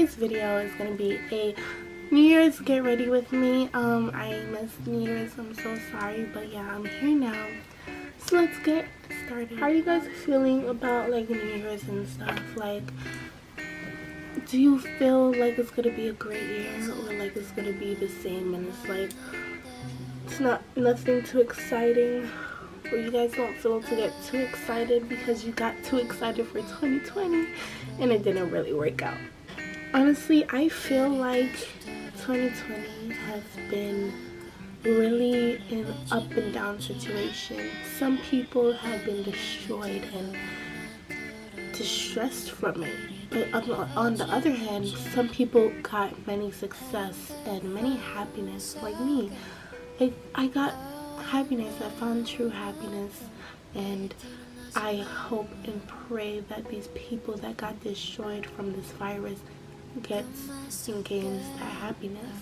today's video is gonna be a New Year's get ready with me. I missed New Year's, I'm so sorry, but yeah, I'm here now. So let's get started. How are you guys feeling about like New Year's and stuff? Like, do you feel like it's gonna be a great year, or like it's gonna be the same and it's like it's nothing too exciting? Or you guys don't feel to get too excited because you got too excited for 2020 and it didn't really work out? Honestly, I feel like 2020 has been really an up and down situation. Some people have been destroyed and distressed from it, but on the other hand, some people got many success and many happiness, like me. I got happiness. I found true happiness, and I hope and pray that these people that got destroyed from this virus gets and gains that happiness.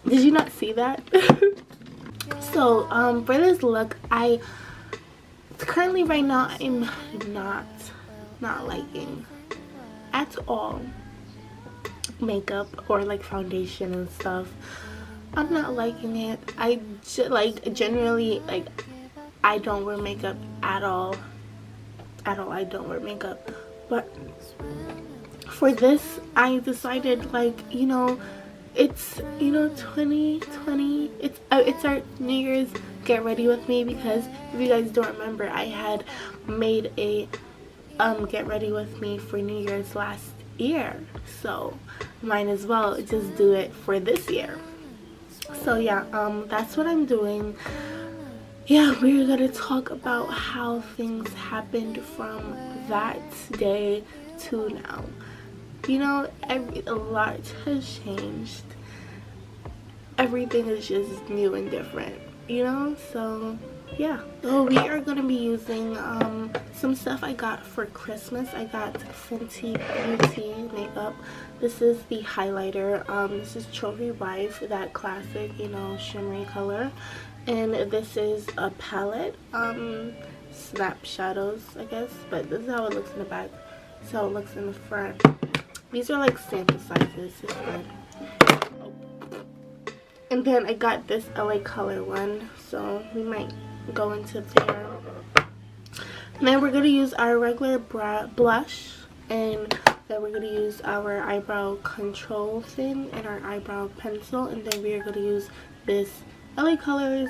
Did you not see that? So for this look, I currently right now I'm not liking at all makeup or like foundation and stuff. I'm not liking it. Generally, like, I don't wear makeup at all. I don't wear makeup, but for this I decided, like, it's 2020, it's our New Year's get ready with me, because if you guys don't remember, I had made a get ready with me for New Year's last year, so might as well just do it for this year. So yeah, that's what I'm doing. Yeah, we're gonna talk about how things happened from that day to now. A lot has changed. Everything is just new and different, so yeah. So we are gonna be using some stuff I got for Christmas. I got Fenty Beauty makeup. This is the highlighter. This is Trophy Wife, that classic, shimmery color. And this is a palette, Snap Shadows, I guess, but this is how it looks in the back. This is how it looks in the front. These are like sample sizes. It's good. Oh. And then I got this LA Color one, so we might go into there. And then we're gonna use our regular blush, and then we're gonna use our eyebrow control thing and our eyebrow pencil, and then we are gonna use this LA Colors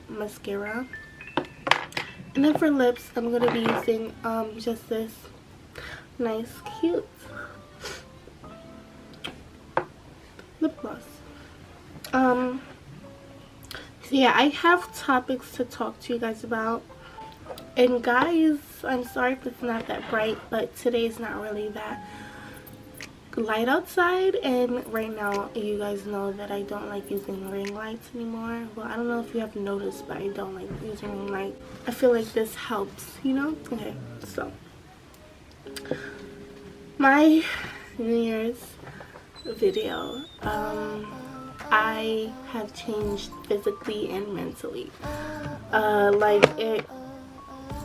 mascara. And then for lips, I'm gonna be using just this nice cute lip gloss. So yeah, I have topics to talk to you guys about. And guys, I'm sorry if it's not that bright, but today's not really that light outside, and right now you guys know that I don't like using ring lights anymore. Well, I don't know if you have noticed, but I don't like using ring light. I feel like this helps, Okay, so my New Year's video, I have changed physically and mentally.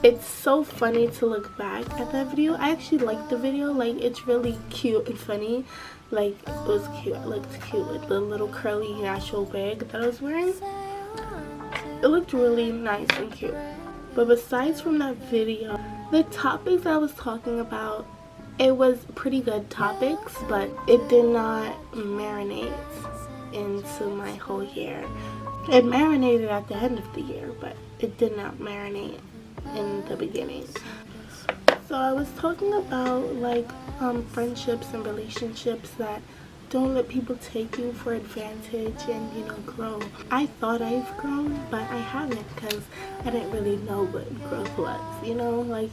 It's so funny to look back at that video. I actually like the video. Like, it's really cute and funny. Like, it was cute. It looked cute with the little curly natural wig that I was wearing. It looked really nice and cute. But besides from that video, the topics I was talking about, it was pretty good topics, but it did not marinate into my whole year. It marinated at the end of the year, but it did not marinate in the beginning. So I was talking about like friendships and relationships that don't let people take you for advantage and grow. I thought I've grown, but I haven't, because I didn't really know what growth was. Like,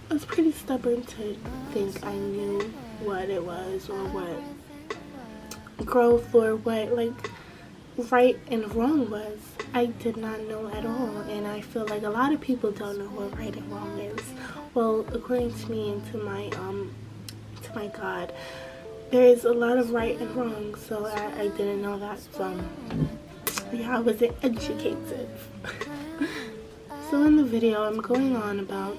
I was pretty stubborn to think I knew what it was, or what growth, or what like right and wrong was. I did not know at all, and I feel like a lot of people don't know what right and wrong is. Well, according to me and to my God, there is a lot of right and wrong, so I didn't know that. So yeah, I wasn't educated. So in the video, I'm going on about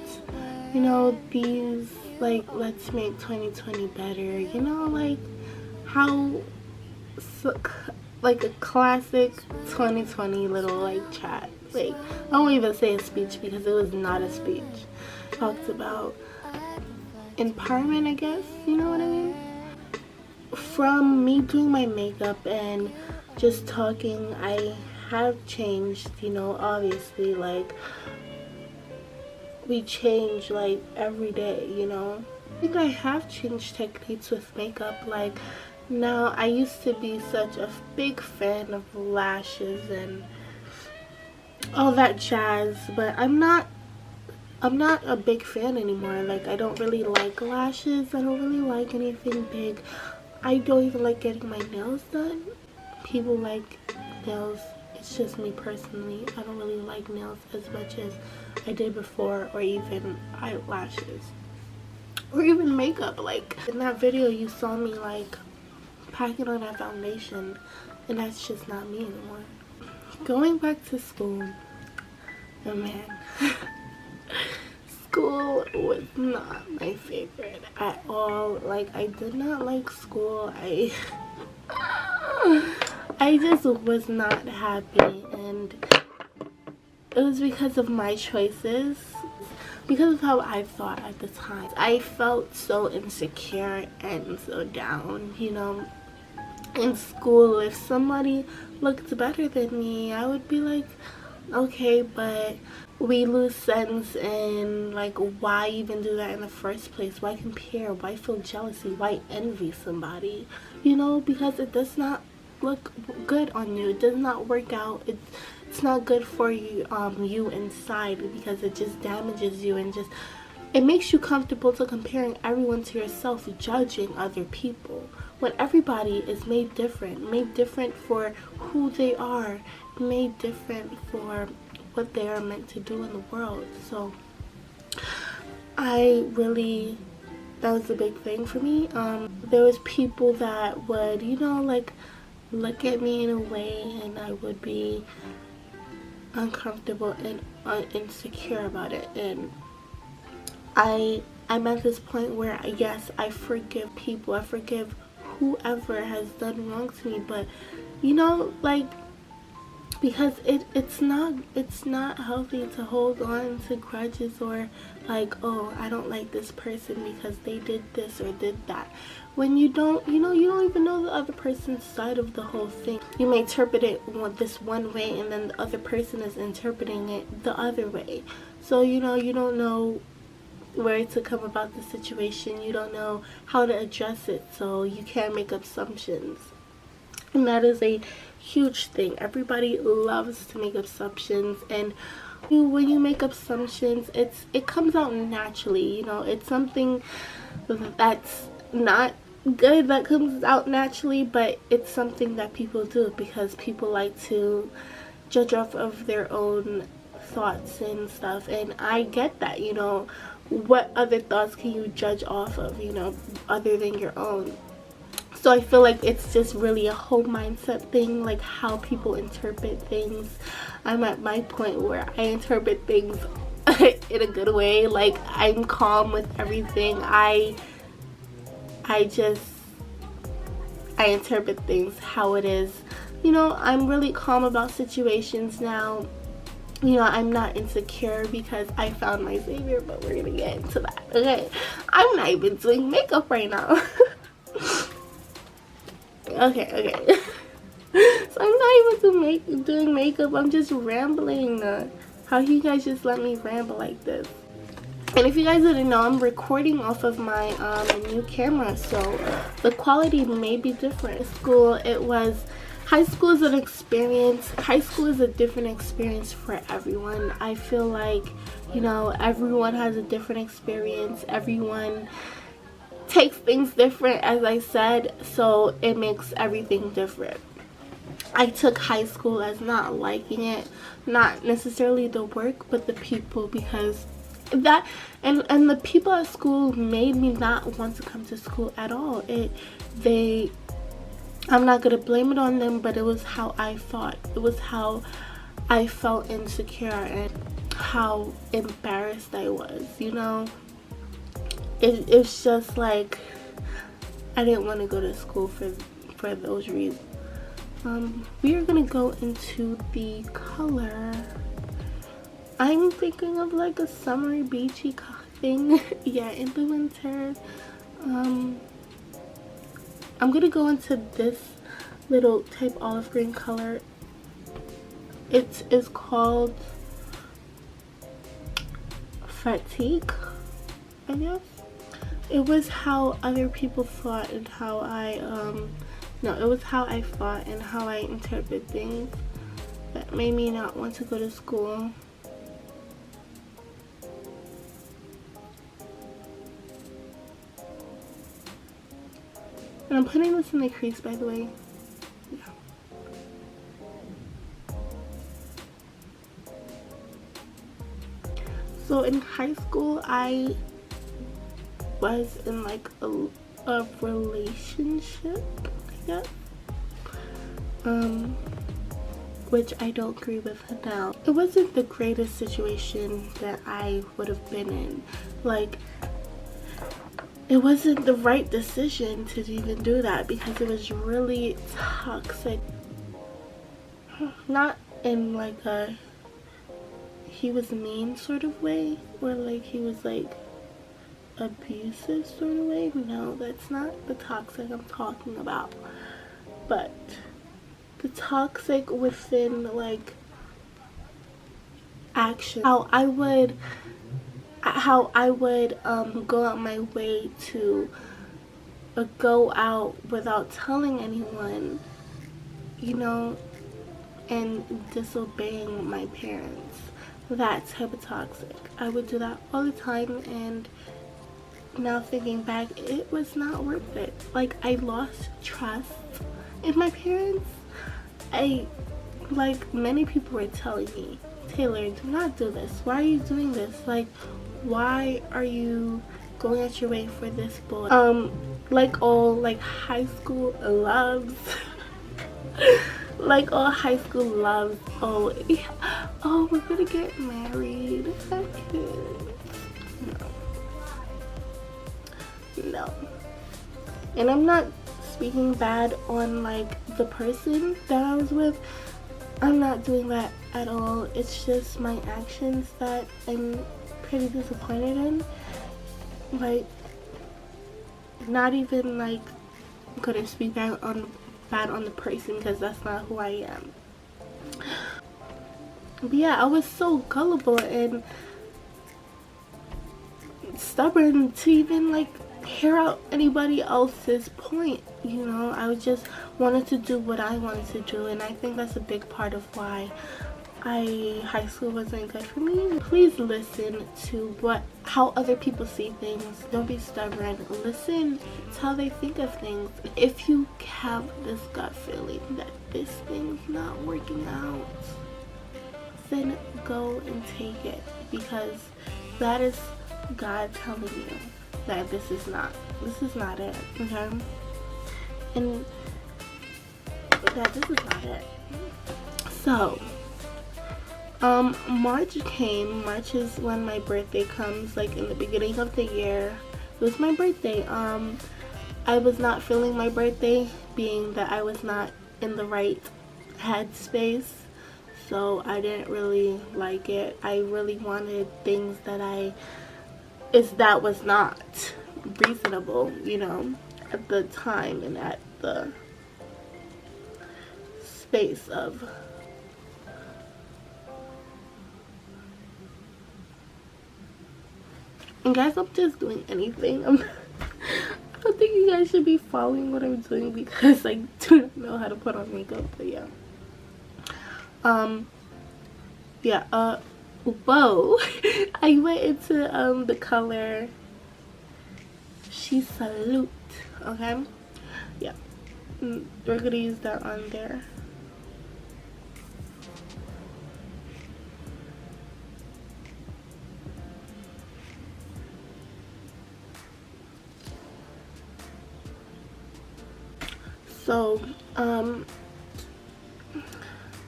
you know, these like let's make 2020 better, you know, like how so, like a classic 2020 little like chat. Like I won't even say a speech because it was not a speech. Talked about empowerment, I guess, you know what I mean? From me doing my makeup and just talking, I have changed, you know, obviously, like we change like every day, you know. I think I have changed techniques with makeup. Like now, I used to be such a big fan of lashes and all that jazz, but I'm not a big fan anymore. Like I don't really like lashes. I don't really like anything big. I don't even like getting my nails done. People like nails. It's just me personally. I don't really like nails as much as I did before, or even eyelashes, or even makeup. Like in that video you saw me like packing on that foundation, and that's just not me anymore. Going back to school, oh man. School was not my favorite at all. Like I did not like school. I just was not happy, and it was because of my choices, because of how I thought at the time. I felt so insecure and so down, you know. In school, if somebody looked better than me, I would be like, okay, but we lose sense in like why even do that in the first place? Why compare? Why feel jealousy? Why envy somebody? You know, because it does not look good on you. It does not work out. It's not good for you, you inside, because it just damages you and just it makes you comfortable to comparing everyone to yourself, judging other people, when everybody is made different for who they are, made different for what they are meant to do in the world. So that was a big thing for me. There was people that would, you know, like look at me in a way, and I would be uncomfortable and insecure about it. And I'm at this point where yes, I forgive people, I forgive whoever has done wrong to me, but you know, like, because it's not healthy to hold on to grudges, or like, oh, I don't like this person because they did this or did that, when you don't even know the other person's side of the whole thing. You may interpret it this one way, and then the other person is interpreting it the other way. So you know, you don't know where to come about the situation, you don't know how to address it, so you can't make assumptions. And that is a huge thing. Everybody loves to make assumptions, and when you make assumptions, it comes out naturally, you know. It's something that's not good that comes out naturally, but it's something that people do because people like to judge off of their own thoughts and stuff. And I get that, you know. What other thoughts can you judge off of, you know, other than your own? So I feel like it's just really a whole mindset thing, like how people interpret things. I'm at my point where I interpret things in a good way. Like I'm calm with everything. I interpret things how it is. You know, I'm really calm about situations now. You know, I'm not insecure because I found my savior, but we're gonna get into that. Okay, I'm not even doing makeup right now. okay. So I'm not even doing makeup. I'm just rambling. How you guys just let me ramble like this? And if you guys didn't know, I'm recording off of my new camera, so the quality may be different. High school is an experience. High school is a different experience for everyone. I feel like, you know, everyone has a different experience. Everyone takes things different, as I said, so it makes everything different. I took high school as not liking it, not necessarily the work, but the people, because that and the people at school made me not want to come to school at all. I'm not gonna blame it on them, but it was how I thought. It was how I felt insecure. And how embarrassed I was, you know. It's just like I didn't want to go to school for those reasons. We are gonna go into the color. I'm thinking of like a summery beachy thing. Yeah, in the winter. I'm gonna go into this little type olive green color. It is called Fatigue, I guess. It was how other people thought and how I no, it was how I thought and how I interpret things that made me not want to go to school. And I'm putting this in the crease, by the way. Yeah. So in high school, I was in like a relationship, I guess. Which I don't agree with now. It wasn't the greatest situation that I would have been in. Like, it wasn't the right decision to even do that because it was really toxic. Not in like a he was mean sort of way, or like he was like abusive sort of way. No, that's not the toxic I'm talking about. But the toxic within like action, how I would go out my way to go out without telling anyone, you know, and disobeying my parents. That type of toxic. I would do that all the time, and now thinking back, it was not worth it. Like, I lost trust in my parents. Like many people were telling me, Taylor, do not do this. Why are you doing this? Like, why are you going out your way for this boy? Like all like high school loves. Like all high school loves. Oh, yeah. Oh, we're gonna get married. That's cute. No. And I'm not speaking bad on like the person that I was with. I'm not doing that at all. It's just my actions that I'm pretty disappointed in. Like, not even like I'm gonna speak bad on the person because that's not who I am. But yeah, I was so gullible and stubborn to even like hear out anybody else's point, you know. I just wanted to do what I wanted to do, and I think that's a big part of why high school wasn't good for me. Please listen to how other people see things. Don't be stubborn. Listen to how they think of things. If you have this gut feeling that this thing's not working out, then go and take it, because that is God telling you that this is not it, okay? And that this is not it. So March came. March is when my birthday comes, like in the beginning of the year. It was my birthday. I was not feeling my birthday, being that I was not in the right headspace, so I didn't really like it. I really wanted things that was not reasonable, you know, at the time and at the space of and guys, I'm just doing anything. I don't think you guys should be following what I'm doing because I do not know how to put on makeup. But yeah, whoa. I went into the color She Salute. Okay, yeah, we're gonna use that on there.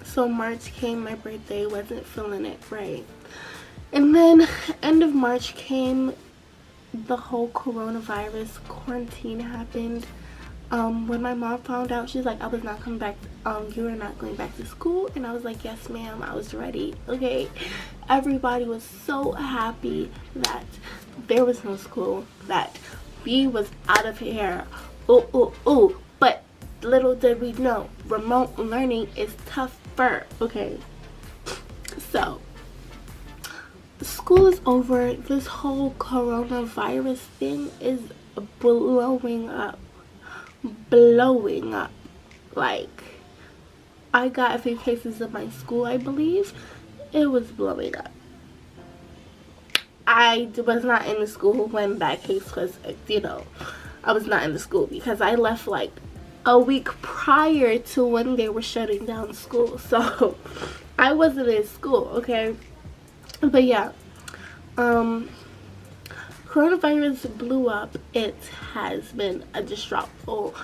So March came, my birthday, wasn't feeling it right. And then end of March came, the whole coronavirus quarantine happened. When my mom found out, she's like, I was not coming back, you were not going back to school. And I was like, yes ma'am, I was ready. Okay, everybody was so happy that there was no school, that we was out of here. Oh, but little did we know, remote learning is tougher. Okay, so school is over. This whole coronavirus thing is blowing up. Like, I got a few cases in my school, I believe. It was blowing up. I was not in the school when that case was, you know, I was not in the school because I left like a week prior to when they were shutting down school. So I wasn't in school, okay? But yeah, coronavirus blew up. It has been a distressful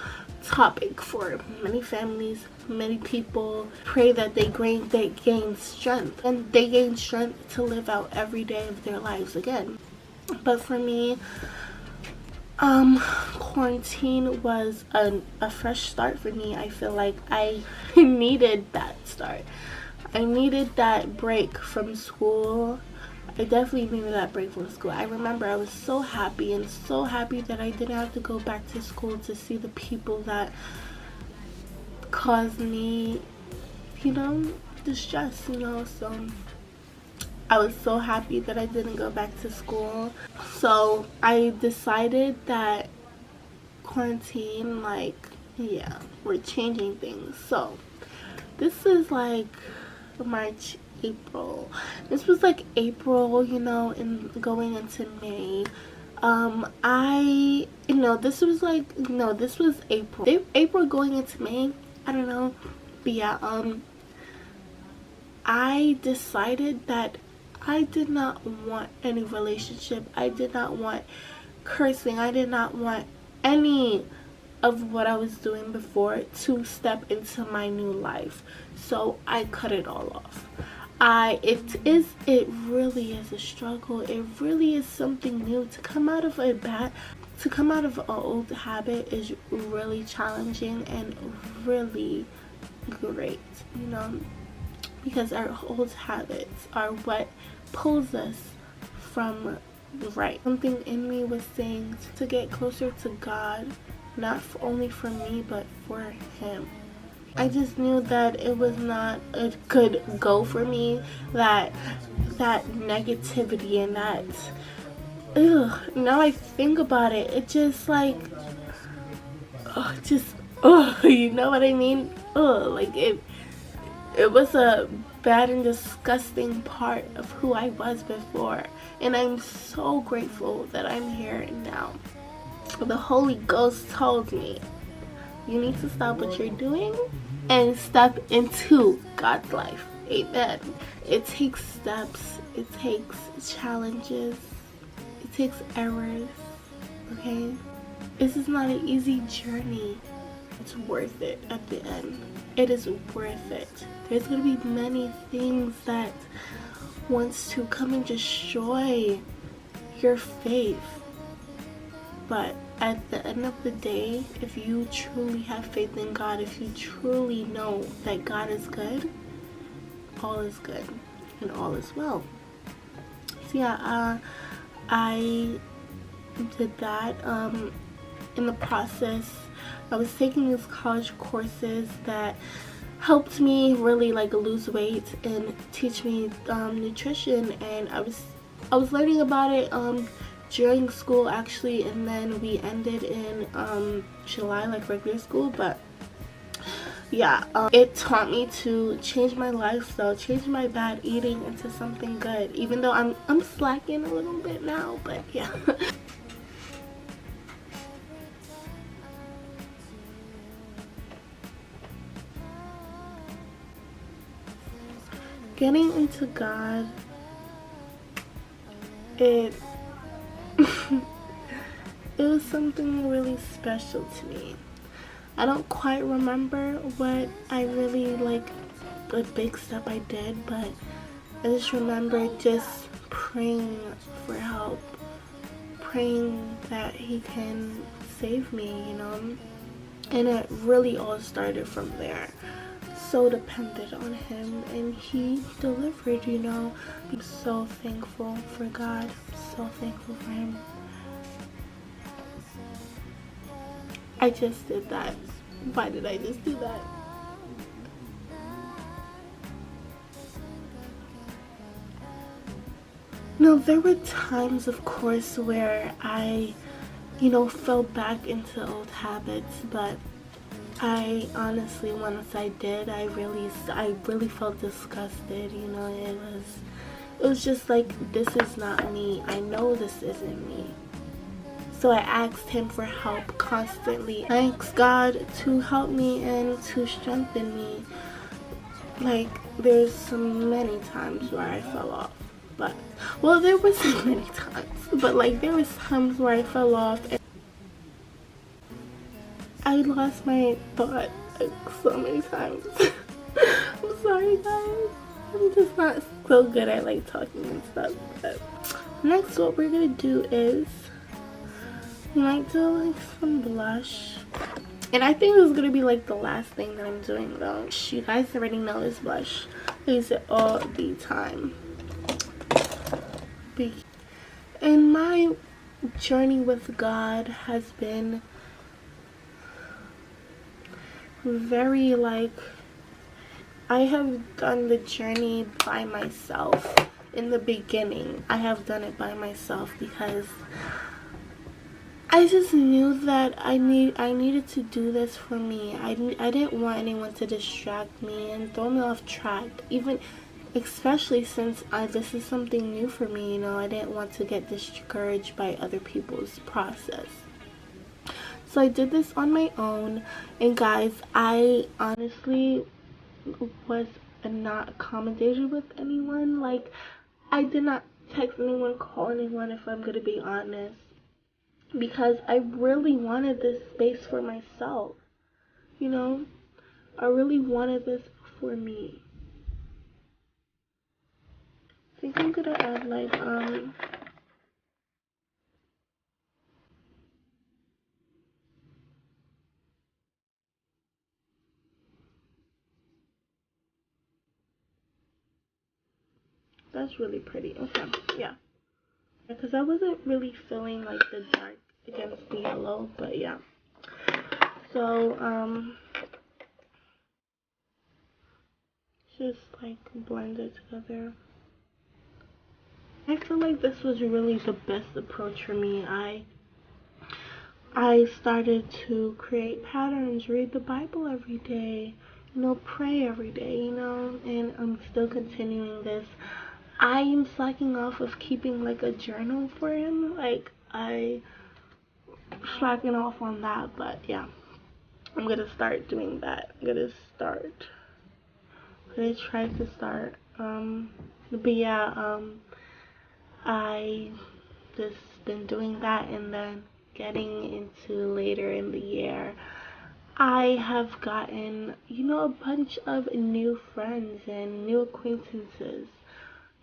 topic for many families, many people. Pray that they gain strength, and they gain strength to live out every day of their lives again. But for me, quarantine was a fresh start for me. I feel like I needed that start. I needed that break from school. I definitely needed that break from school. I remember I was so happy that I didn't have to go back to school to see the people that caused me, you know, distress, you know. So I was so happy that I didn't go back to school. So I decided that quarantine, like, yeah, we're changing things. So this is like March, April. This was like April, you know, and going into May. This was like, no, this was April. April going into May. I don't know. But yeah, I decided that I did not want any relationship. I did not want cursing. I did not want any of what I was doing before to step into my new life. So I cut it all off. It really is a struggle. It really is something new. To come out of an old habit is really challenging and really great, you know, because our old habits are what pulls us from the right. Something in me was saying to get closer to God, not only for me but for him. I just knew that it was not a good go for me, that negativity and that, now I think about it, it just like, you know what I mean? Like it was a bad and disgusting part of who I was before, and I'm so grateful that I'm here now. The Holy Ghost told me, you need to stop what you're doing and step into God's life. Amen. It takes steps, it takes challenges, it takes errors, okay? This is not an easy journey. It's worth it at the end. It is worth it. There's going to be many things that wants to come and destroy your faith. But at the end of the day, if you truly have faith in God, if you truly know that God is good, all is good and all is well. So yeah, I did that. In the process, I was taking these college courses that helped me really like lose weight and teach me nutrition, and I was learning about it during school actually, and then we ended in July, like regular school. But yeah, it taught me to change my lifestyle, change my bad eating into something good, even though I'm slacking a little bit now, but yeah. Getting into God, it was something really special to me. I don't quite remember what I really like, a big step I did, but I just remember just praying for help, praying that he can save me, you know. And it really all started from there. So dependent on him, and he delivered, you know. I'm so thankful for God, so thankful for him. I just did that. Why did I just do that? No, there were times, of course, where I, you know, fell back into old habits, but I honestly, once I did, I really felt disgusted, you know. It was just like, this is not me. I know this isn't me. So I asked him for help constantly. I asked God to help me and to strengthen me. Like, there's so many times where I fell off. But, well, there was so many times. But, like, there was times where I fell off. And I lost my thought, like, so many times. I'm sorry, guys. I'm just not so good at, like, talking and stuff. But next, what we're gonna do is, we might do, like, some blush. And I think this is gonna be, like, the last thing that I'm doing, though. You guys already know this blush. I use it all the time. And my journey with God has been very, like, I have done the journey by myself. In the beginning, I have done it by myself because I just knew that I needed to do this for me. I didn't want anyone to distract me and throw me off track, even especially since this is something new for me, you know. I didn't want to get discouraged by other people's process. So I did this on my own, and guys, I honestly was not accommodated with anyone. Like, I did not text anyone, call anyone, if I'm gonna be honest, because I really wanted this space for myself, you know. I really wanted this for me. I think I'm gonna add, like, that's really pretty. Okay, yeah. Because I wasn't really feeling, like, the dark against the yellow, but yeah. So, just, like, blend it together. I feel like this was really the best approach for me. I started to create patterns, read the Bible every day, you know, pray every day, you know, and I'm still continuing this. I am slacking off of keeping, like, a journal for him. Like, I slacking off on that, but yeah, I'm gonna start doing that. I'm gonna try to start. But yeah, I just been doing that, and then getting into later in the year, I have gotten, you know, a bunch of new friends and new acquaintances.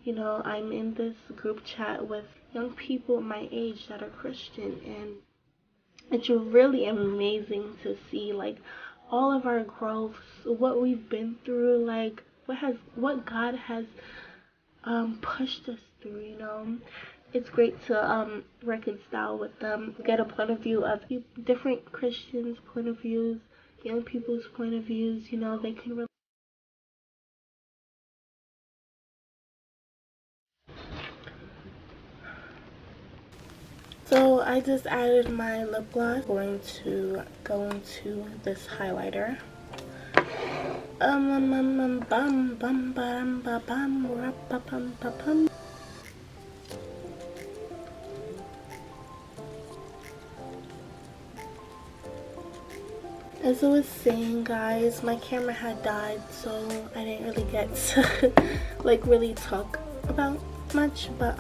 You know, I'm in this group chat with young people my age that are Christian, and it's really amazing to see, like, all of our growths, what we've been through, like, what God has pushed us through, you know. It's great to reconcile with them, get a point of view of different Christians' point of views, young people's point of views, you know. They can relate. So I just added my lip gloss. I'm going to go into this highlighter. As I was saying, guys, my camera had died, so I didn't really get to like really talk about much, but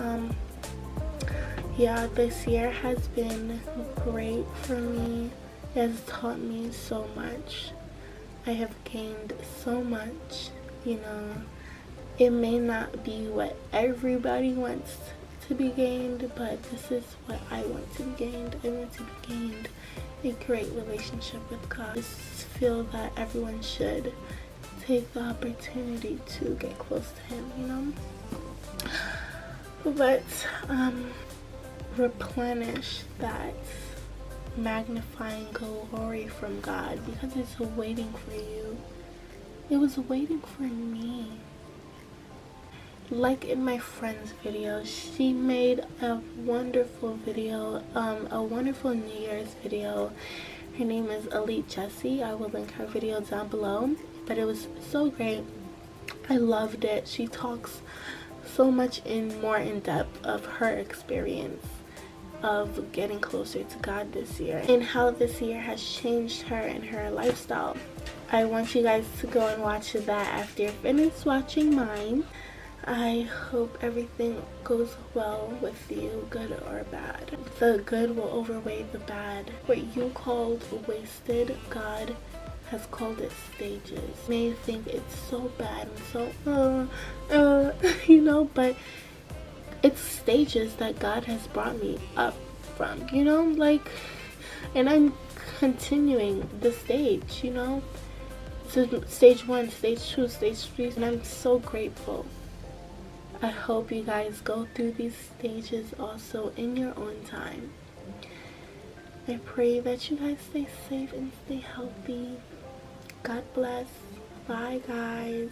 yeah, this year has been great for me. It has taught me so much. I have gained so much, you know. It may not be what everybody wants to be gained, but this is what I want to be gained. I want to be gained a great relationship with God. I just feel that everyone should take the opportunity to get close to him, you know. But replenish that magnifying glory from God, because it's waiting for you. It was waiting for me. Like in my friend's video, she made a wonderful video, a wonderful New Year's video. Her name is Elite Jessie. I will link her video down below, but it was so great. I loved it. She talks so much more in depth of her experience of getting closer to God this year and how this year has changed her and her lifestyle. I want you guys to go and watch that after you're finished watching mine. I hope everything goes well with you, good or bad. The good will overweigh the bad. What you called wasted, God has called it stages. You may think it's so bad and so, you know, but it's stages that God has brought me up from, you know, like, and I'm continuing the stage, you know. So stage 1, stage 2, stage 3, and I'm so grateful. I hope you guys go through these stages also in your own time. I pray that you guys stay safe and stay healthy. God bless. Bye, guys.